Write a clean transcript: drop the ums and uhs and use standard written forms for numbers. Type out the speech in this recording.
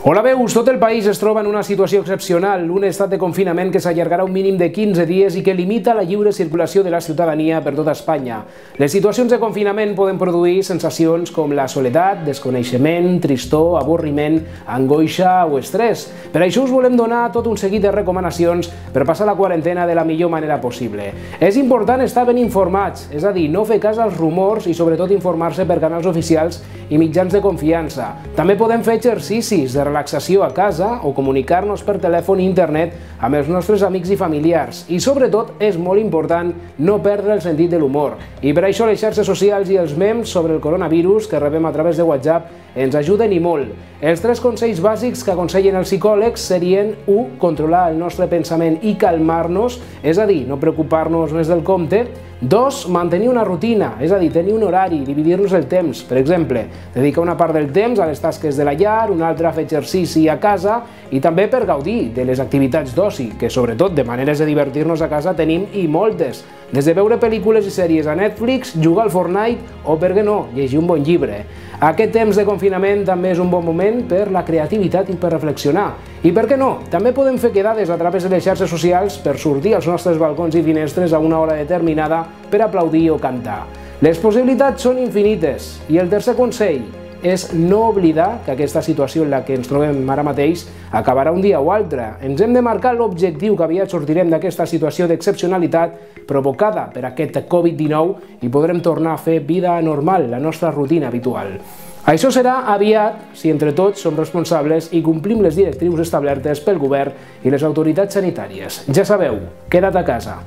Hola, veus, tot el país es troba en una situació excepcional, un estat de confinament que s'allargarà un mínim de 15 dies i que limita la lliure circulació de la ciutadania per tota Espanya. Les situacions de confinament poden produir sensacions com la soledat, desconeixement, tristor, avorriment, angoixa o estrès. Per això us volem donar tot un seguit de recomanacions per passar la quarantena de la millor manera possible. És important estar ben informats, és a dir, no fer cas als rumors i sobretot informar-se per canals oficials i mitjans de confiança. També podem fer exercicis de relaxació a casa o comunicar-nos per telèfon i internet amb els nostres amics i familiars. I sobretot és molt important no perdre el sentit de l'humor. I per això les xarxes socials i els memes sobre el coronavirus que rebem a través de WhatsApp ens ajuden i molt. Els 3 consells bàsics que aconsellen els psicòlegs serien 1. Controlar el nostre pensament i calmar-nos, és a dir, no preocupar-nos més del compte. 2. Mantenir una rutina, és a dir, tenir un horari, dividir-nos el temps. Per exemple, dedicar una part del temps a les tasques de la llar, una altra a fer exercici a casa i també per gaudir de les activitats d'oci, que sobretot de maneres de divertir-nos a casa tenim i moltes. Des de veure pel·lícules i sèries a Netflix, jugar al Fortnite o, per què no, llegir un bon llibre. Aquest temps de confinament també és un bon moment per la creativitat i per reflexionar. I per què no? També podem fer quedades a través de les xarxes socials per sortir als nostres balcons i finestres a una hora determinada per aplaudir o cantar. Les possibilitats són infinites. I el tercer consell és no oblidar que aquesta situació en la que ens trobem ara mateix acabarà un dia o altre. Ens hem de marcar l'objectiu que aviat sortirem d'aquesta situació d'excepcionalitat provocada per aquest Covid-19 i podrem tornar a fer vida normal, la nostra rutina habitual. Això serà aviat si entre tots som responsables i complim les directrius establertes pel govern i les autoritats sanitàries. Ja sabeu, queda't a casa.